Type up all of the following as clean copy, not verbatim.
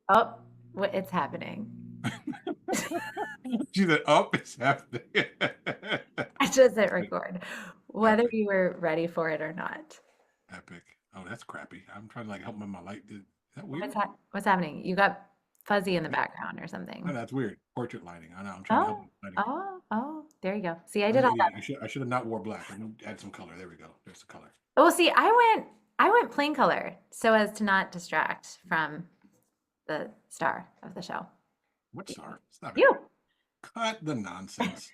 Oh, it's happening. She said, "Oh, it's happening." I just hit record, whether Epic, you were ready for it or not. epic. Oh, that's crappy. I'm trying to like help my light. Is that weird? What's happening? You got fuzzy in the Yeah. background or No, something. that's weird. Portrait lighting. I know. I'm trying to help Oh, with lighting. there you go. See, I I'm did an all idiot. that. I should have not wore black. I need to add some color. There we go. There's the color. Oh, see, I went plain color so as to not distract from the star of the show. What star? Stop it. You. Cut the nonsense.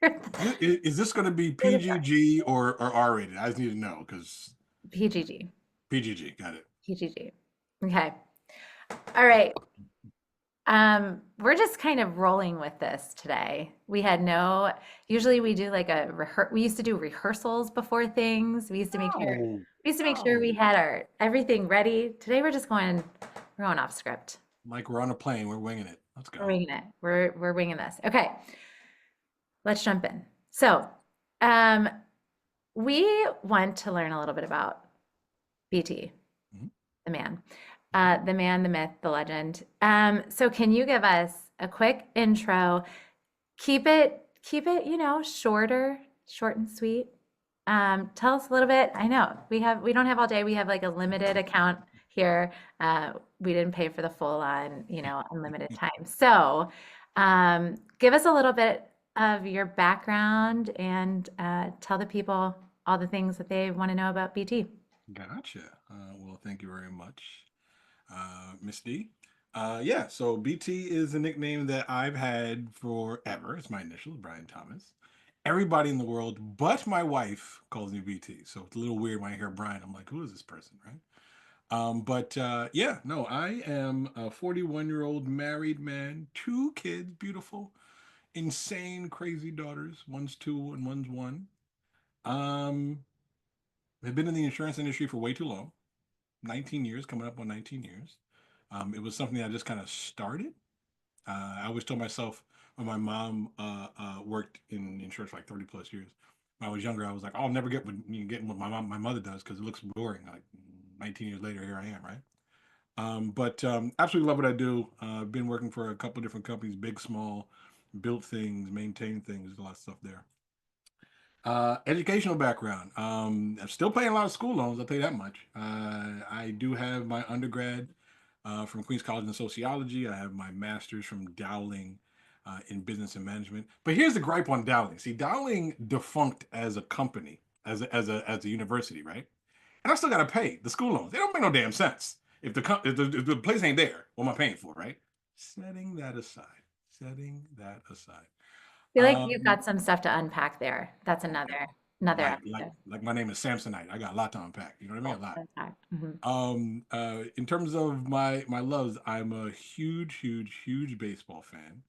You're Is this going to be the star. PGG or R rated? I just need to know because PGG. PGG. Got it. PGG. Okay. All right. We're just kind of rolling with this today. Usually we do like we used to do rehearsals before things. No, We used to make sure we no. had our everything ready. Today we're going off script. Like we're on a plane. We're winging it. Let's We're go. winging it. We're winging this. Okay, let's jump in. So, um, we want to learn a little bit about BT, Mhm. the man, the man, the myth, the legend. So can you give us a quick intro? Keep it, short and sweet. Tell us a little bit. I know we don't have all day. We have like a limited account here. We didn't pay for the full on, unlimited time. So, give us a little bit of your background and tell the people all the things that they want to know about BT. Gotcha. Well, thank you very much, Miss D. Yeah, so BT is a nickname that I've had forever. It's my initials, Brian Thomas. Everybody in the world, but my wife, calls me BT. So it's a little weird when I hear Brian. I'm like, who is this person, right? But yeah, no, I am a 41-year-old married man, two kids, beautiful, insane, crazy daughters. One's two and one's one. Um, I've been in the insurance industry for way too long. 19 years, coming up on 19 years. It was something that I just kind of started. I always told myself when my mom worked in insurance for like 30 plus years. When I was younger, I was like, oh, I'll never get what my mother does because it looks boring. Like 19 years later, here I am, right? But absolutely love what I do. I've been working for a couple different companies, big, small, built things, maintained things, a lot of stuff there. Educational background. I'm still paying a lot of school loans. I'll tell you that much. I do have my undergrad from Queens College in sociology. I have my master's from Dowling in business and management. But here's the gripe on Dowling. See, Dowling defunct as a company, as a university, right? And I still got to pay the school loans. They don't make no damn sense. If the place ain't there, what am I paying for, right? Setting that aside. Setting that aside. Feel like you've Um, got some stuff to unpack there. That's another like like episode. like my name is Samsonite. I got a lot to unpack. You know what I mean? A lot. Mhm. In terms of my loves, I'm a huge baseball fan.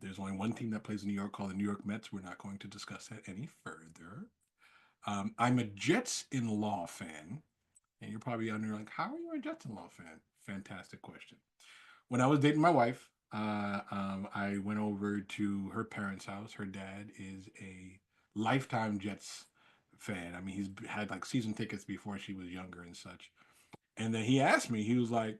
There's only one team that plays in New York called the New York Mets. We're not going to discuss that any further. I'm a Jets in Law fan, and you're probably under like, how are you a Jets in Law fan? Fantastic question. When I was dating my wife, I went over to her parents' house. Her dad is a lifetime Jets fan. I mean, he's had like season tickets before she was younger and such. And then he asked me, he was like,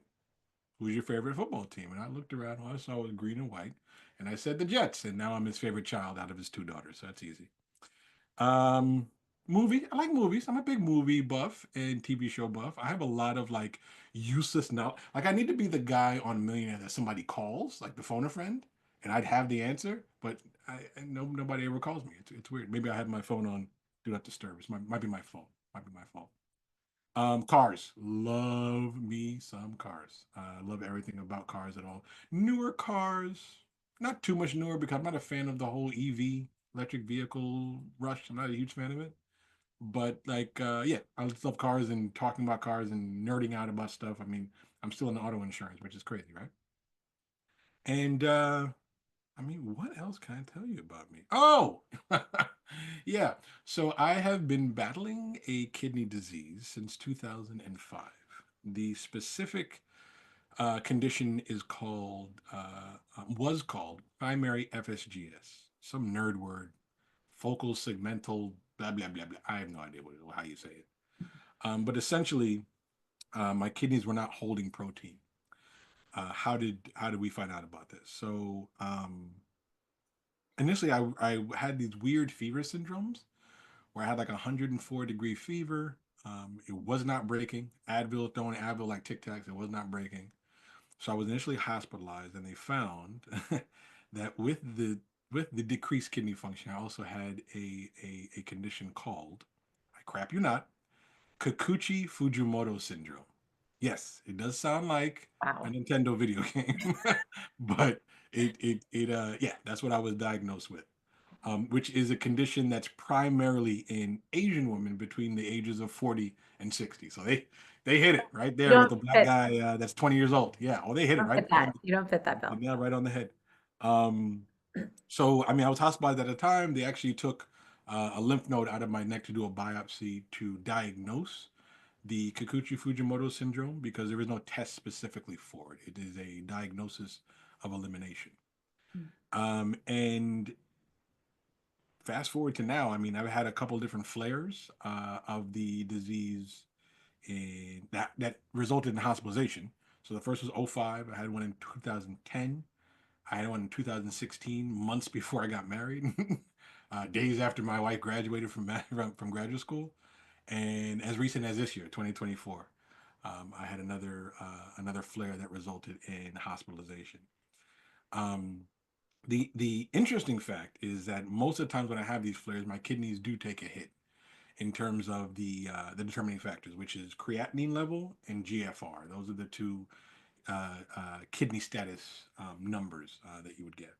"Who's your favorite football team?" And I looked around, all I saw was green and white, and I said the Jets. And now I'm his favorite child out of his two daughters, so that's easy. Um, Movie. I like movies. I'm a big movie buff and TV show buff. I have a lot of like useless now. Like I need to be the guy on Millionaire that somebody calls, like the phone a friend, and I'd have the answer, but nobody ever calls me. It's weird. Maybe I have my phone on do not disturb. Might be my fault. Might be my fault. Cars. Love me some cars. Love everything about cars at all. Newer cars. Not too much newer because I'm not a fan of the whole EV electric vehicle rush. I'm not a huge fan of it. But like, yeah, I just love cars and talking about cars and nerding out about stuff. I mean, I'm still in auto insurance, which is crazy, right? And I mean, what else can I tell you about me? Oh, yeah. So I have been battling a kidney disease since 2005. The specific condition is was called primary FSGS, some nerd word, focal segmental, blah, blah, blah, blah. I have no idea how you say it. But essentially, my kidneys were not holding protein. how did we find out about this? So initially, I had these weird fever syndromes where I had like a 104-degree fever. It was not breaking. Advil, throwing Advil like Tic Tacs, it was not breaking. So I was initially hospitalized, and they found that with the decreased kidney function, I also had a condition called, I crap you not, Kikuchi Fujimoto syndrome. Yes, it does sound like a Wow. Nintendo video game, but yeah, that's what I was diagnosed with, which is a condition that's primarily in Asian women between the ages of 40 and 60. So they hit it right You there with don't the black fit, guy that's 20 years old. Yeah, oh, they hit you it don't fit right on that. You don't fit that the bill. nail right on the head. Um, so I mean, I was hospitalized at the time. They actually took a lymph node out of my neck to do a biopsy to diagnose the Kikuchi Fujimoto syndrome because there is no test specifically for it. It is a diagnosis of elimination. And fast forward to now, I mean, I've had a couple different flares of the disease that resulted in hospitalization. So the first was '05. I had one in 2010. I had one in 2016, months before I got married, days after my wife graduated from graduate school, and as recent as this year, 2024, I had another flare that resulted in hospitalization. Um, the interesting fact is that most of the times when I have these flares, my kidneys do take a hit in terms of the determining factors, which is creatinine level and GFR. Those are the two kidney status numbers that you would get.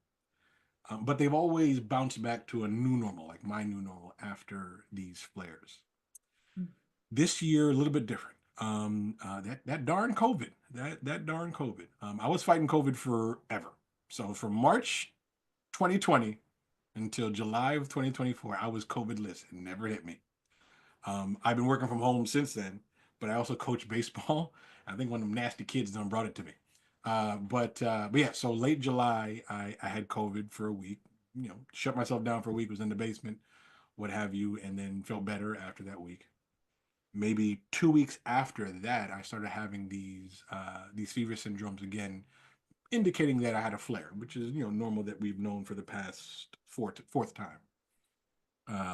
But they've always bounced back to a new normal, like my new normal, after these flares. This year, a little bit different. That darn COVID, that darn COVID. I was fighting COVID forever. So from March 2020 until July of 2024, I was COVID-less. It never hit me. I've been working from home since then, but I also coach baseball. I think one of them nasty kids done brought it to me. But yeah, so late July, I had COVID for a week. You know, shut myself down for a week, was in the basement, what have you, and then felt better after that week. Maybe 2 weeks after that, I started having these fever syndromes again, indicating that I had a flare, which is normal that we've known for the past fourth time.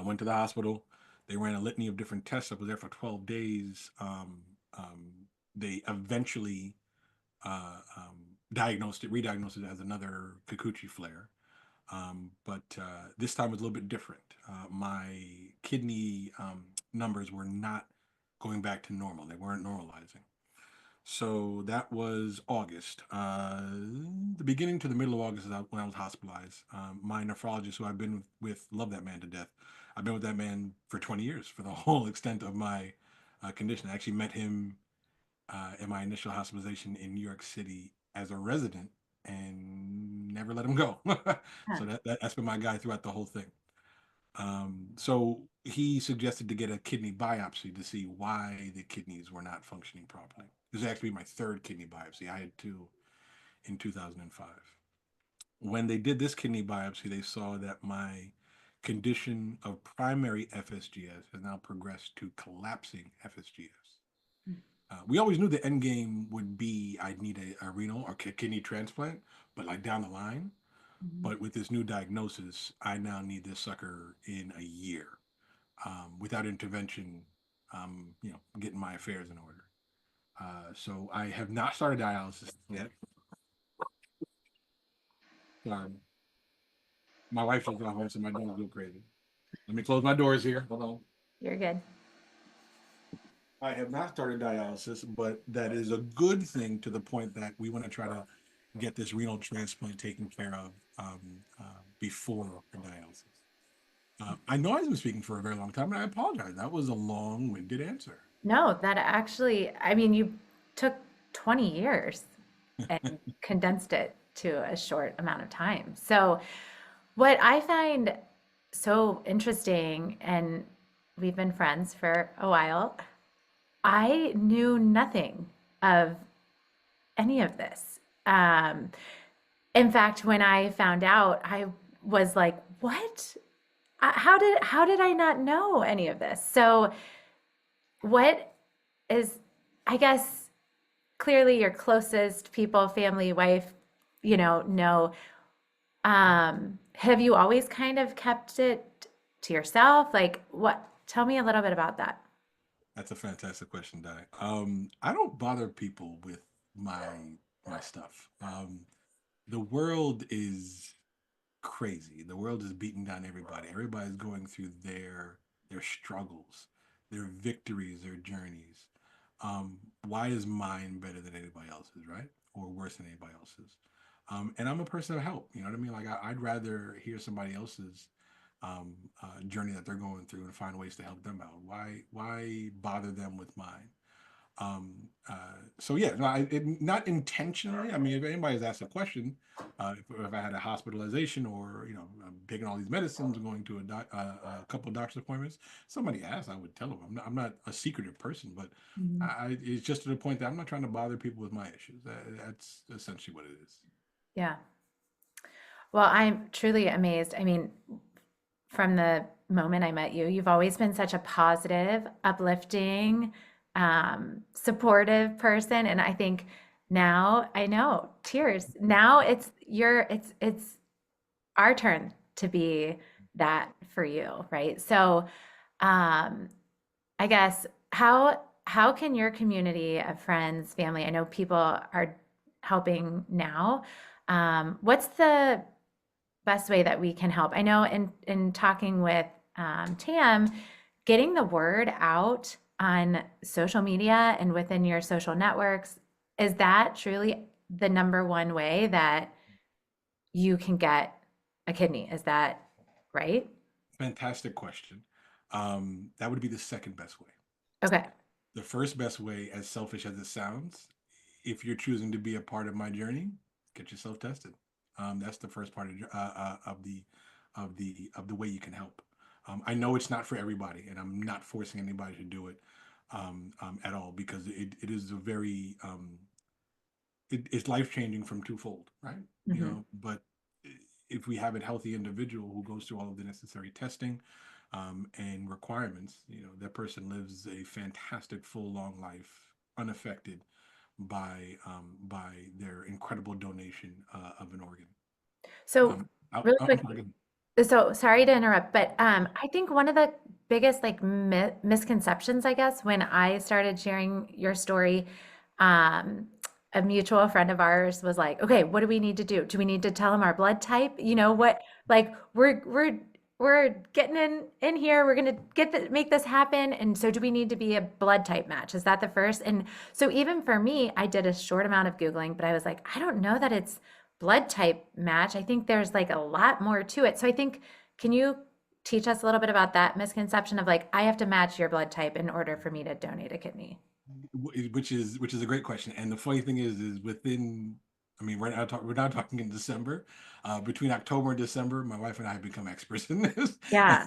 Went to the hospital. They ran a litany of different tests. I was there for 12 days. They eventually re-diagnosed it as another Kikuchi flare. But this time was a little bit different. My kidney numbers were not going back to normal. They weren't normalizing. So that was August. The beginning to the middle of August is when I was hospitalized. My nephrologist, who I've been with, love that man to death. I've been with that man for 20 years for the whole extent of my condition. I actually met him in my initial hospitalization in New York City as a resident and never let him go. Huh. So that's been my guy throughout the whole thing. So he suggested to get a kidney biopsy to see why the kidneys were not functioning properly. This is actually my third kidney biopsy. I had two in 2005. When they did this kidney biopsy, they saw that my condition of primary FSGS has now progressed to collapsing FSGS. We always knew the end game would be I'd need a renal or kidney transplant, but like down the line. Mhm. But with this new diagnosis, I now need this sucker in a year. Without intervention, getting my affairs in order. So I have not started dialysis yet. Sorry. My wife just got home, so my dog's go crazy. Let me close my doors here. Hold on. You're good. I have not started dialysis, but that is a good thing to the point that we want to try to get this renal transplant taken care of before dialysis. I know I've been speaking for a very long time, and I apologize. That was a long-winded answer. No, that actually, I mean, you took 20 years and condensed it to a short amount of time. So, what I find so interesting, and we've been friends for a while, I knew nothing of any of this. In fact, when I found out, I was like, "What? How did I not know any of this?" So, what is, I guess, clearly your closest people, family, wife, know. Have you always kind of kept it to yourself? Like what? Tell me a little bit about that. That's a fantastic question, Di. I don't bother people with my my stuff. The world is crazy. The world is beating down everybody. Everybody's going through their struggles, their victories, their journeys. Why is mine better than anybody else's, right? Or worse than anybody else's? And I'm a person of help. You know what I mean? Like I'd rather hear somebody else's journey that they're going through and find ways to help them out. Why bother them with mine? So yeah, no, not intentionally. I mean, if anybody's asked a question, if I had a hospitalization or I'm taking all these medicines and going to a couple of doctor's appointments, somebody asked, I would tell them. I'm not a secretive person, but Mhm. it's just to the point that I'm not trying to bother people with my issues. That's essentially what it is. Yeah. Well, I'm truly amazed. I mean, from the moment I met you, you've always been such a positive, uplifting, supportive person. And I think now I know tears. Now it's our turn to be that for you, right? So, um, I guess how can your community of friends, family, I know people are helping now. What's the best way that we can help? I know in talking with Tam, getting the word out on social media and within your social networks, is that truly the number one way that you can get a kidney? Is that right? Fantastic question. That would be the second best way. Okay. The first best way, as selfish as it sounds, if you're choosing to be a part of my journey, get yourself tested. That's the first part of the way you can help. I know it's not for everybody, and I'm not forcing anybody to do it at all because it is a very it's life changing from twofold, right? Hmm. But if we have a healthy individual who goes through all of the necessary testing and requirements, that person lives a fantastic, full, long life, unaffected by their incredible donation of an organ. So Um, really I'm quick, sorry. so sorry to interrupt, but I think one of the biggest like misconceptions, I guess, when I started sharing your story, um, a mutual friend of ours was like, "Okay, what do we need to do? Do we need to tell him our blood type? You know what? Like we're getting in here. We're gonna make this happen. And so, do we need to be a blood type match? Is that the first? And so, even for me, I did a short amount of Googling, but I was like, I don't know that it's blood type match. I think there's like a lot more to it. So I think, can you teach us a little bit about that misconception of like, I have to match your blood type in order for me to donate a kidney? Which is a great question. And the funny thing is within, I mean, we're now talking in December. Between October and December, my wife and I have become experts in this. Yeah.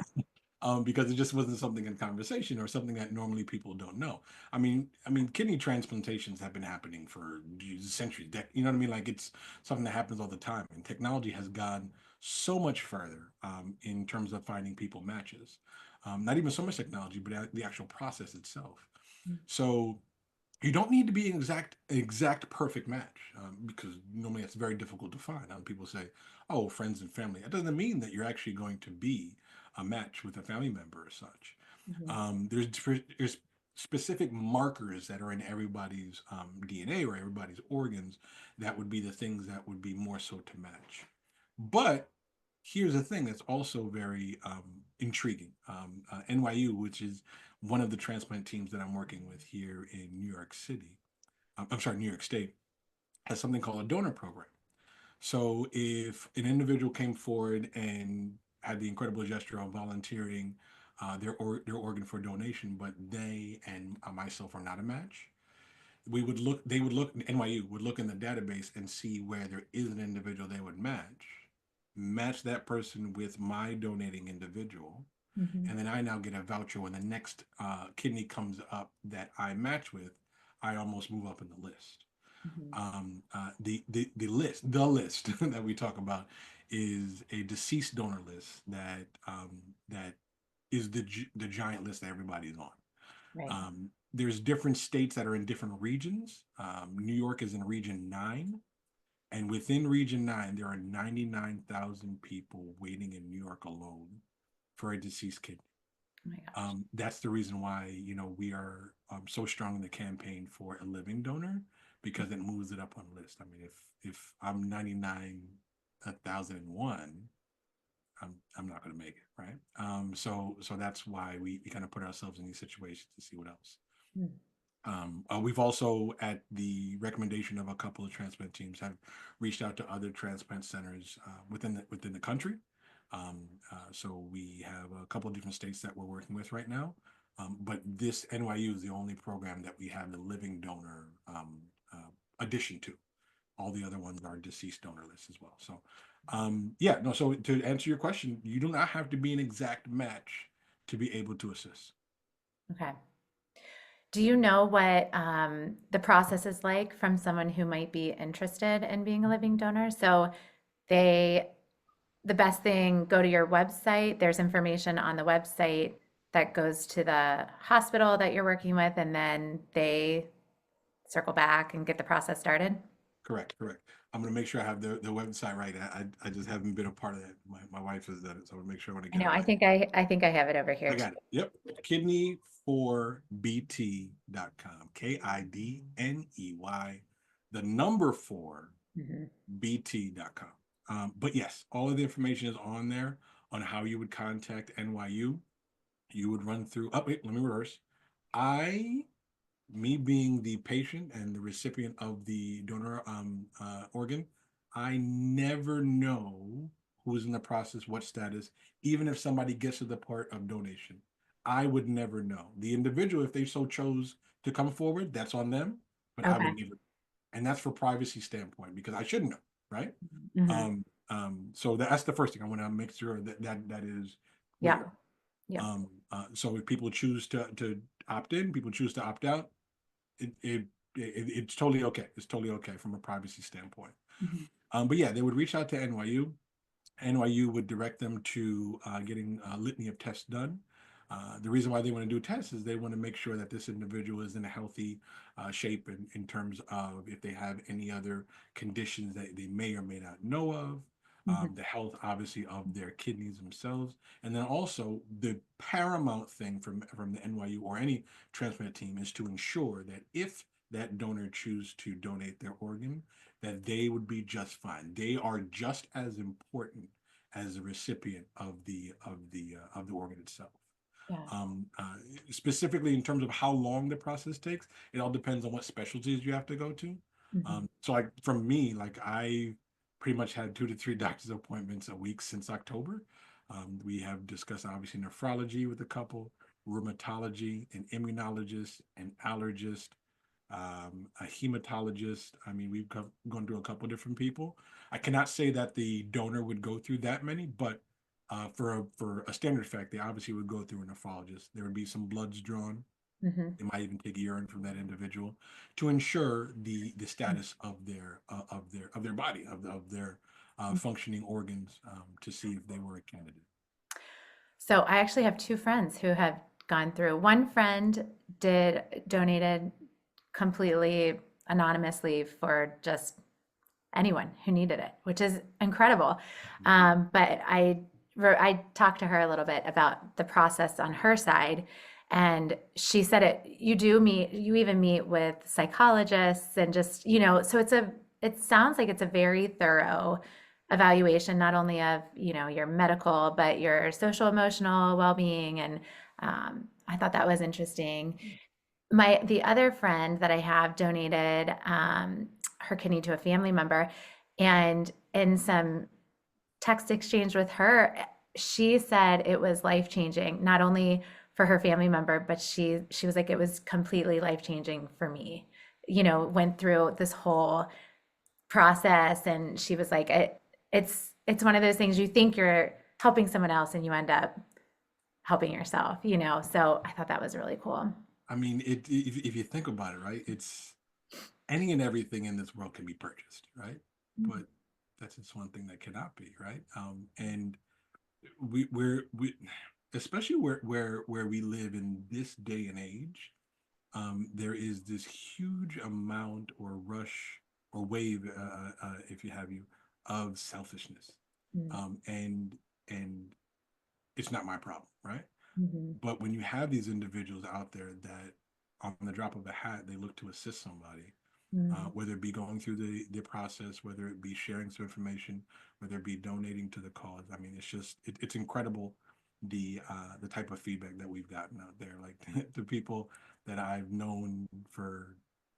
Because it just wasn't something in conversation or something that normally people don't know. I mean, kidney transplantations have been happening for centuries. You know what I mean? Like it's something that happens all the time, and technology has gone so much further in terms of finding people matches. Not even so much technology, but the actual process itself. So you don't need to be an exact perfect match because normally it's very difficult to find. People say, "Oh, friends and family." That doesn't mean that you're actually going to be a match with a family member or such. Mhm. There's specific markers that are in everybody's DNA or everybody's organs that would be the things that would be more so to match. But here's the thing that's also very intriguing. NYU, which is one of the transplant teams that I'm working with here in New York City, I'm sorry, New York State, has something called a donor program. So if an individual came forward and had the incredible gesture of volunteering their organ for donation, but they and myself are not a match, NYU would look in the database and see where there is an individual they would match that person with my donating individual, Mhm. and then I now get a voucher when the next kidney comes up that I match with. I almost move up in the list. Mhm. The list that we talk about is a deceased donor list that is the giant list that everybody's on. Right. there's different states that are in different regions. New York is in Region 9, and within Region 9, there are 99,000 people waiting in New York alone for a deceased kidney. Oh my gosh. That's the reason why, we are so strong in the campaign for a living donor, because it moves it up on the list. I mean, if I'm 99,001, I'm not going to make it, right? So that's why we kind of put ourselves in these situations to see what else. Hmm. We've also, at the recommendation of a couple of transplant teams, have reached out to other transplant centers within the country. So we have a couple of different states that we're working with right now. But this NYU is the only program that we have the living donor addition to. All the other ones are deceased donor lists as well. So, yeah, no. So to answer your question, you do not have to be an exact match to be able to assist. Okay. Do you know what the process is like from someone who might be interested in being a living donor? So they, the best thing, go to your website. There's information on the website that goes to the hospital that you're working with, and then they circle back and get the process started. Correct, correct. I'm gonna make sure I have the website right. I just haven't been a part of that. My wife has done it, so I want to make sure I want to I get know. it right. I think I have it over here I too. got it. Yep. Kidney4BT.com. KIDNEY, the number 4 Mhm. BT.com. But yes, all of the information is on there on how you would contact NYU. You would run through. Oh, wait, let me reverse. I, me being the patient and the recipient of the donor organ, I never know who's in the process, what status, even if somebody gets to the part of donation. I would never know. The individual, if they so chose to come forward, that's on them, but I Okay. would never. And that's for privacy standpoint, because I shouldn't know, right? Mhm. So that's the first thing I want to make sure that is Yeah. clear. Yeah. So if people choose to opt in, people choose to opt out, it's totally okay. It's totally okay from a privacy standpoint. Mhm. But yeah, they would reach out to NYU. NYU would direct them to getting a litany of tests done. The reason why they want to do tests is they want to make sure that this individual is in a healthy shape in terms of if they have any other conditions that they may or may not know of, Mhm. the health, obviously, of their kidneys themselves. And then also the paramount thing from the NYU or any transplant team is to ensure that if that donor choose to donate their organ, that they would be just fine. They are just as important as the recipient of the organ itself. Yeah. Um, uh, Specifically in terms of how long the process takes, it all depends on what specialties you have to go to. Mhm. So like from me, like I pretty much had 2 to 3 doctor's appointments a week since October. We have discussed obviously nephrology with a couple, rheumatology, an immunologist, an allergist, a hematologist. I mean, we've gone through a couple different people. I cannot say that the donor would go through that many, but for a standard fact, they obviously would go through a nephrologist. There would be some bloods drawn. Mhm. They might even take urine from that individual to ensure the status of their body, of their Mhm. functioning organs, to see if they were a candidate. So I actually have two friends who have gone through. One friend donated completely anonymously for just anyone who needed it, which is incredible. But I talked to her a little bit about the process on her side, and she said you even meet with psychologists and just, so it sounds like it's a very thorough evaluation, not only of, your medical, but your social emotional well-being. And I thought that was interesting. The other friend that I have donated her kidney to a family member, and in some text exchange with her, she said it was life changing, not only for her family member, but she was like, it was completely life changing for me. Went through this whole process, and she was like, it's one of those things, you think you're helping someone else and you end up helping yourself. So I thought that was really cool. I mean, if you think about it, right, it's any and everything in this world can be purchased, right? But that's just one thing that cannot be, right? And we especially where we live in this day and age, there is this huge amount or rush or wave, if you have you, of selfishness, Mm. and it's not my problem, right? Mhm. But when you have these individuals out there that, on the drop of a hat, they look to assist somebody, Mm. whether it be going through the process, whether it be sharing some information, whether it be donating to the cause. I mean, it's incredible the type of feedback that we've gotten out there. Like the people that I've known for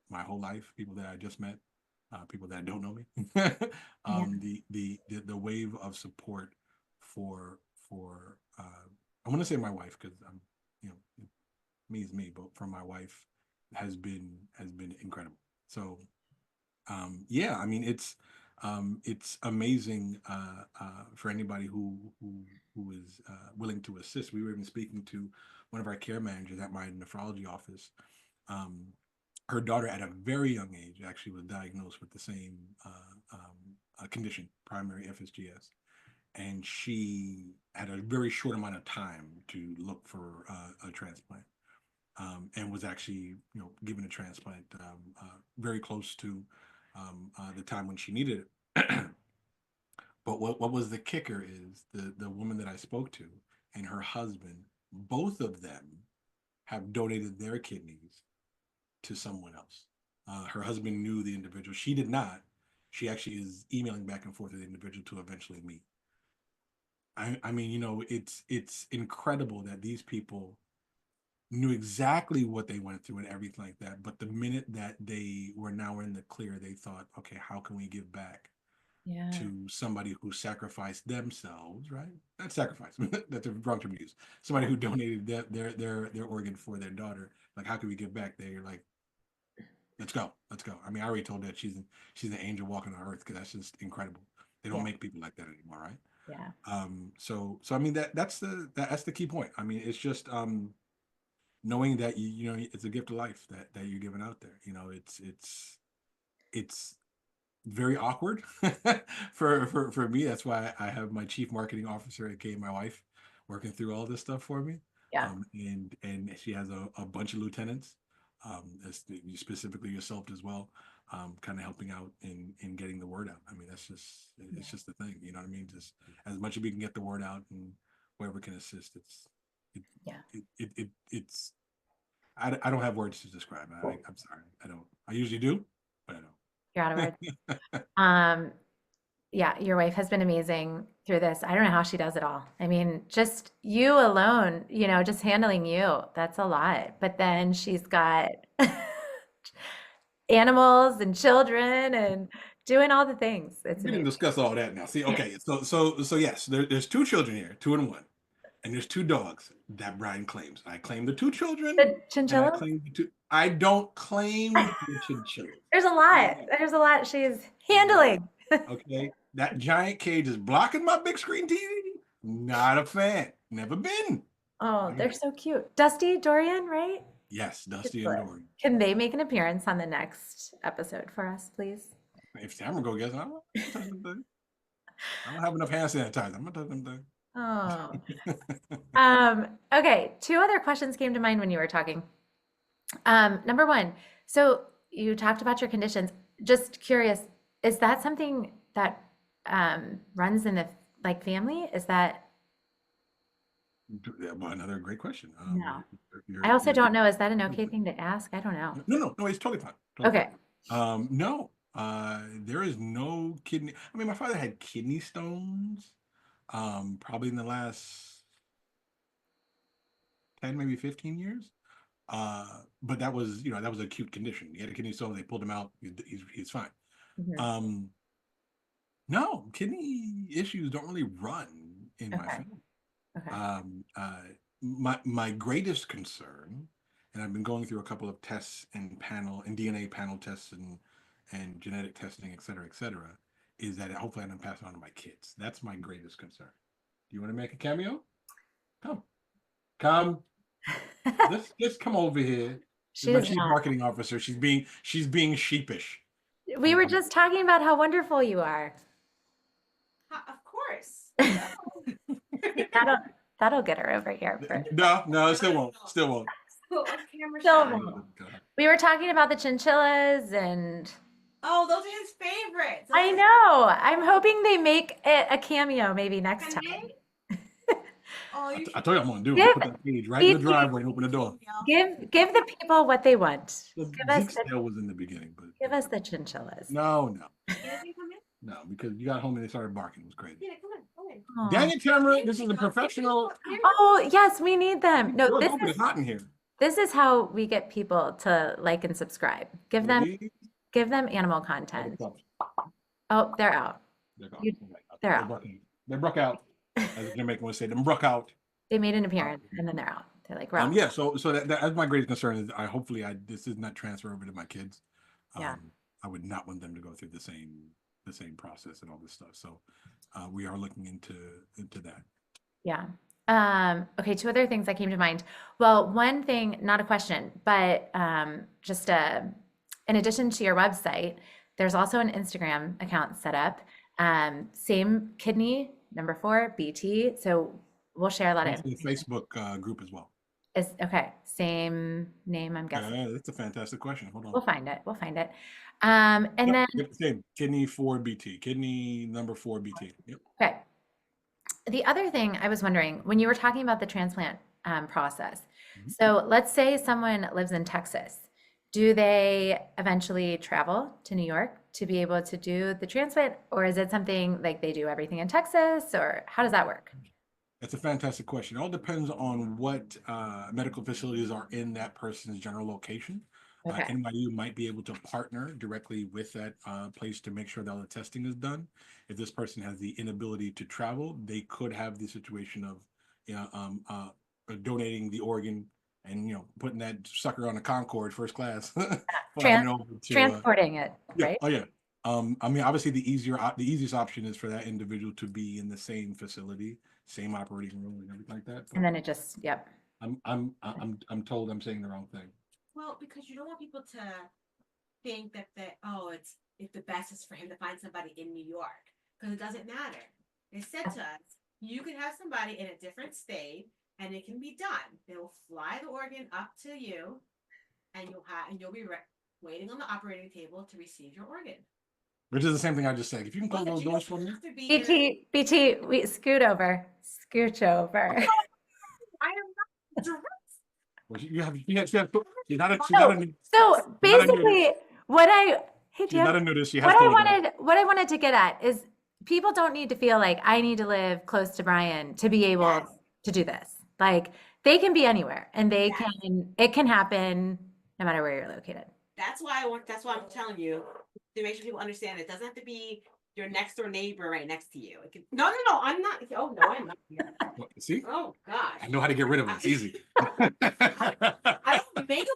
my whole life, people that I just met, people that don't know me. Yeah. The wave of support for I want to say my wife, because I'm, you know, me is me, but for my wife has been incredible. So yeah, I mean it's amazing for anybody who is willing to assist. We were even speaking to one of our care managers at my nephrology office. Um, Her daughter, at a very young age, actually was diagnosed with the same condition, primary FSGS, and she had a very short amount of time to look for a transplant, and was actually, given a transplant very close to the time when she needed it. But what was the kicker is the woman that I spoke to and her husband, both of them have donated their kidneys to someone else. Her husband knew the individual. She did not. She actually is emailing back and forth with the individual to eventually meet. I mean, it's incredible that these people knew exactly what they went through and everything like that. But the minute that they were now in the clear, they thought, okay, how can we give back Yeah. to somebody who sacrificed themselves, right? Not sacrifice, that's a wrong term to use. Somebody Yeah. who donated their organ for their daughter. Like, how can we give back? They're like, let's go, let's go. I mean, I already told that she's an angel walking on earth, because that's just incredible. They don't Yeah. make people like that anymore, right? Yeah. So I mean that's the key point. I mean, it's just knowing that it's a gift of life that you're giving out there. It's very awkward for me. That's why I have my chief marketing officer, aka my wife, working through all this stuff for me. Yeah. And she has a bunch of lieutenants, specifically yourself as well, kind of helping out in getting the word out. I mean, it's Yeah. just the thing, you know what I mean? Just as much as we can get the word out, and whoever can assist, it, Yeah. it's I don't have words to describe. I'm sorry, I don't. I usually do, but You're out of words. I don't. Um, yeah, your wife has been amazing through this. I don't know how she does it all. I mean, just you alone, just handling you, that's a lot. But then she's got animals and children and doing all the things. It's We didn't amazing. discuss all that now. See, okay, so yes, there's two children here, two and one, and there's two dogs that Brian claims. I claim the two children, The and I chinchillas? claim the two. I don't claim the chinchillas. There's a lot. There's a lot she's handling. Okay, that giant cage is blocking my big screen TV. Not a fan. Never been. Oh, Never they're been. so cute. Dusty, Dorian, right? Yes, Dusty and Excellent. Dory. Can they make an appearance on the next episode for us, please? If Tamara go guess, I'm not touching them things. I don't have enough hand sanitizer. I'm not touching them Oh. things. Okay, two other questions came to mind when you were talking. Number one, so you talked about your conditions. Just curious, is that something that runs in the like family? Is that Yeah, well, another great question. no? I also don't know. Is that an okay thing to ask? I don't know. No, it's totally fine. Totally Okay. fine. No, there is no kidney. I mean, my father had kidney stones, probably in the last 10, maybe 15 years. But that was an acute condition. He had a kidney stone. They pulled him out. He's fine. Mhm. Um, no, kidney issues don't really run in my Okay. family. Okay. My greatest concern, and I've been going through a couple of tests and DNA panel tests and genetic testing, et cetera, is that hopefully I don't pass it on to my kids. That's my greatest concern. Do you want to make a cameo? Come, come. Let's come over here. This is She my is chief not. marketing officer. She's being sheepish. We were just talking about how wonderful you are. Of course. See, that'll get her over here for No, it still won't. Still won't. Off camera So shot. long. We were talking about the chinchillas and Oh, those are his favorites. I know. I'm hoping they make it a cameo maybe next Can time. they? Oh, you I should. told you I'm gonna do it. Give- Put that cage right in the BT driveway and open the door. Give the people what they want. The Give us Zeke's tail was in the beginning, but give us the chinchillas. no, Can they come in? no, because you got home and they started barking. It was crazy. Yeah, come in. Come in. Aw. Dang it, Tamara! This is a professional. Oh, yes, we need them. No, Doors this open. is It's hot in here. this is how we get people to like and subscribe. Give them animal content. Oh, they're out. They're gone. You- they're out. They broke out, as the Jamaican would say. Them broke out. They made an appearance and then they're out. They're like, "Ralph." Yeah. So that's my greatest concern is hopefully this is not transfer over to my kids. Yeah. I would not want them to go through the same process and all this stuff. So we are looking into that. Yeah. Okay, two other things that came to mind. Well, one thing, not a question, but just in addition to your website, there's also an Instagram account set up. Same Kidney4BT. So we'll share a lot of It's a Facebook group as well. is okay. Same name, I'm guessing. That's a fantastic question. Hold on. We'll find it. We'll find it. And then Same Kidney4BT. Kidney number 4BT. Yep. okay. The other thing I was wondering when you were talking about the transplant process. Mhm. So let's say someone lives in Texas. Do they eventually travel to New York to be able to do the transplant, or is it something like they do everything in Texas, or how does that work? That's a fantastic question. It all depends on what medical facilities are in that person's general location. Okay. NYU might be able to partner directly with that place to make sure that all the testing is done. If this person has the inability to travel, they could have the situation of donating the organ and putting that sucker on a Concorde first class, flying it over to, Transporting it, yeah. right? Oh yeah. I mean, obviously the easiest option is for that individual to be in the same facility, same operating room and everything like that. And then it just, yep. I'm told I'm saying the wrong thing. Well, because you don't want people to think that it's if the best is for him to find somebody in New York, because it doesn't matter. They said to us, you could have somebody in a different state and it can be done. They will fly the organ up to you, and you'll be waiting on the operating table to receive your organ. Which is the same thing I just said. If you can close those doors for me. BT, we scooch over. I am not direct. Well, she's not a So basically, what I she's not a nudist. She has what to I wanted to get at is people don't need to feel like I need to live close to Brian to be able Yes. to do this. Like they can be anywhere and Yes. it can happen no matter where you're located. That's why I'm telling you to make sure people understand it doesn't have to be your next door neighbor right next to you. It can, no, I'm not. Oh no, I'm not here. See? Oh gosh. I know how to get rid of it. It's easy. I don't make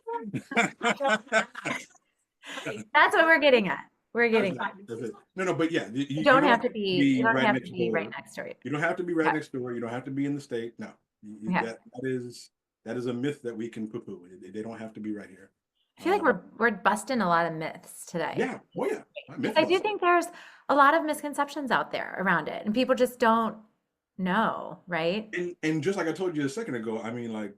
That's what we're getting at. We're getting at. That's it. No, but yeah, You don't have to be right next door. You don't have to be right Yeah. next door. You don't have to be in the state. No, Yeah. that is a myth that we can poo-poo. They don't have to be right here. I feel like we're busting a lot of myths today. Yeah. Oh yeah. Because I do think there's a lot of misconceptions out there around it, and people just don't know, right? And just like I told you a second ago, I mean, like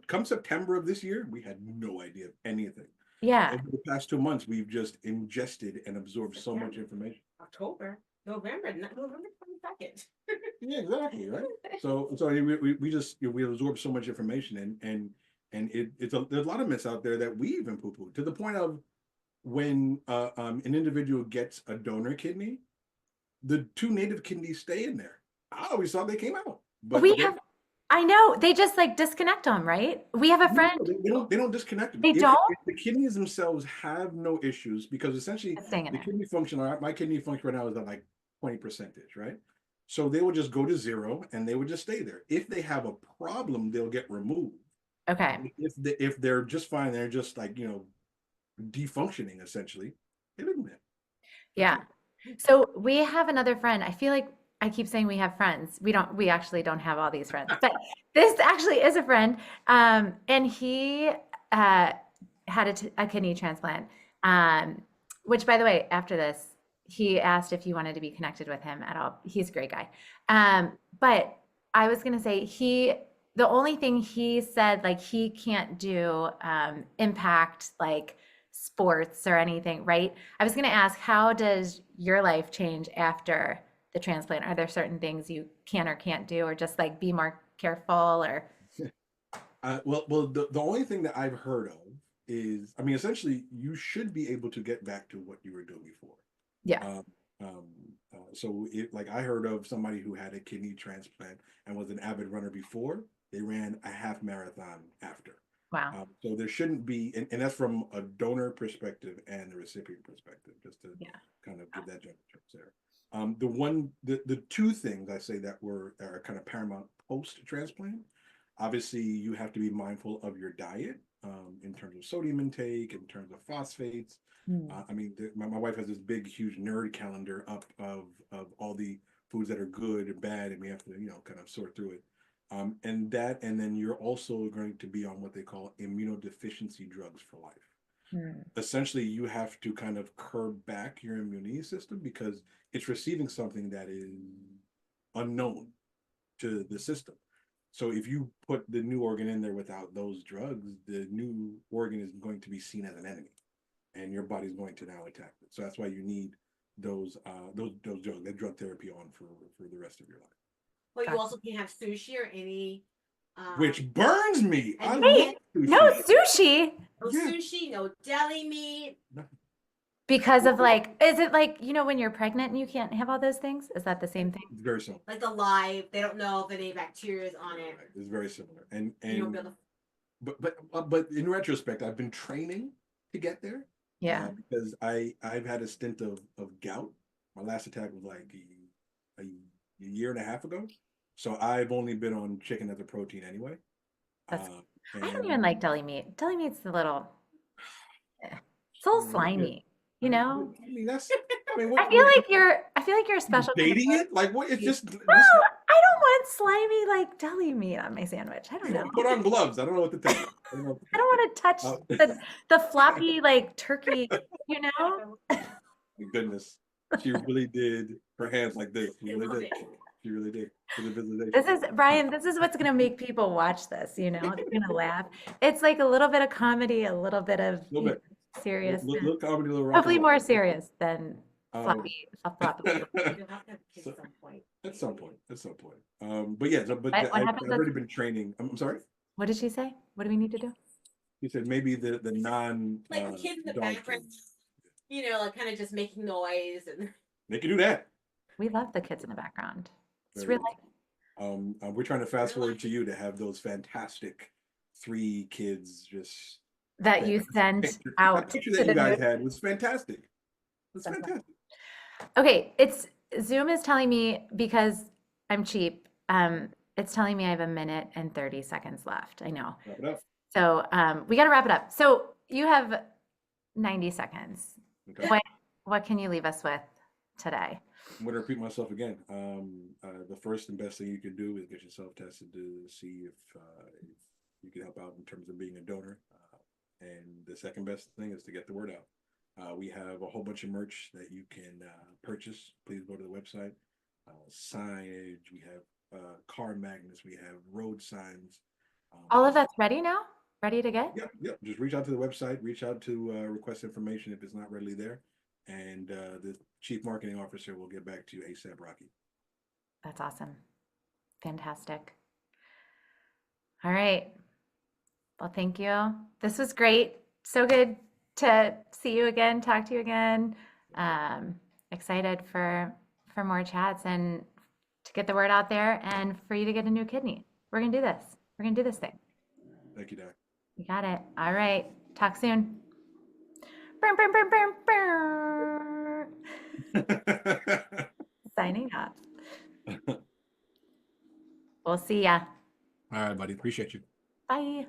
come September of this year, we had no idea of anything. Yeah. Over the past 2 months, we've just ingested and absorbed so much information. November 22nd. Yeah, exactly, right? So we just we absorb so much information and there's a lot of myths out there that we even poo-poo to the point of when an individual gets a donor kidney, the 2 native kidneys stay in there. I always thought they came out, but I know they just like disconnect them, right? We have a friend. They don't disconnect them. They If don't? the kidneys themselves have no issues, because essentially It's staying in the there. kidney function, my kidney function right now is at like 20%, right? So they will just go to 0 and they would just stay there. If they have a problem, they'll get removed. Okay. If they're just fine, they're just like defunctioning essentially. They live in there. Yeah. So we have another friend. I feel like I keep saying we have friends. We actually don't have all these friends, but this actually is a friend. And he had a kidney transplant. Which, by the way, after this, he asked if you wanted to be connected with him at all. He's a great guy. But I was going to say the only thing he said, like he can't do impact like sports or anything, right? I was going to ask, how does your life change after the transplant? Are there certain things you can or can't do, or just like be more careful, or? The only thing that I've heard of is, I mean, essentially, you should be able to get back to what you were doing before. Yeah. So like I heard of somebody who had a kidney transplant and was an avid runner before. They ran a half marathon after. Wow. So there shouldn't be, and that's from a donor perspective and the recipient perspective, just to kind of give that general terms there. The two things I say that are kind of paramount post transplant. Obviously, you have to be mindful of your diet in terms of sodium intake, in terms of phosphates. I mean, my wife has this big, huge nerd calendar up of all the foods that are good and bad, and we have to, kind of sort through it. And then you're also going to be on what they call immunodeficiency drugs for life. Essentially, you have to kind of curb back your immunity system because it's receiving something that is unknown to the system. So if you put the new organ in there without those drugs, the new organ is going to be seen as an enemy, and your body's going to now attack it. So that's why you need those drugs, that drug therapy on for the rest of your life. Well, you also can't have sushi or any. Which burns me. I Wait, love sushi. no sushi. No sushi, no deli meat. Because of like, is it like, when you're pregnant and you can't have all those things? Is that the same thing? It's very simple. Like the live, they don't know if any bacteria is on it. It's very similar. But But in retrospect, I've been training to get there. Yeah. Because I've had a stint of gout. My last attack was like a year and a half ago. So I've only been on chicken as a protein anyway. I don't even like deli meat. Deli meat's it's a little slimy, I mean, I feel like you're a special kind of dating it? Like what? It's just. Well, I don't want slimy like deli meat on my sandwich. I don't know. Put on gloves. I don't know what to tell you. I don't want to touch the floppy like turkey, My goodness. She really did her hands like this. She really did. She really did. For the visualization. Brian, this is what's going to make people watch this, they're going to laugh. It's like a little bit of comedy, a little bit of serious. Little comedy, little rock. Hopefully more serious than floppy. At some point. But yeah, I've already been training. I'm sorry? What did she say? What do we need to do? He said maybe the non like the kids in the background, like kind of just making noise and they can do that. We love the kids in the background. It's real life. We're trying to fast forward to you to have those fantastic 3 kids just that you sent out. The picture that you guys had was fantastic. It's fantastic. Okay, Zoom is telling me, because I'm cheap, it's telling me I have 1 minute and 30 seconds left. I know. Wrap it up. So we got to wrap it up. So you have 90 seconds. Okay. What can you leave us with today? I'm going to repeat myself again. The first and best thing you can do is get yourself tested to see if you can help out in terms of being a donor. And the second best thing is to get the word out. We have a whole bunch of merch that you can purchase. Please go to the website. Signage. We have car magnets. We have road signs. All of that's ready now? Ready to get? Yep. Just reach out to the website. Reach out to request information if it's not readily there. And the chief marketing officer will get back to you ASAP, Rocky. That's awesome. Fantastic. All right. Well, thank you. This was great. So good to see you again, talk to you again. Excited for more chats and to get the word out there and for you to get a new kidney. We're going to do this. We're going to do this thing. Thank you, Doc. You got it. All right. Talk soon. Burr, burr, burr, burr, burr. Signing off. We'll see ya. All right, buddy. Appreciate you. Bye.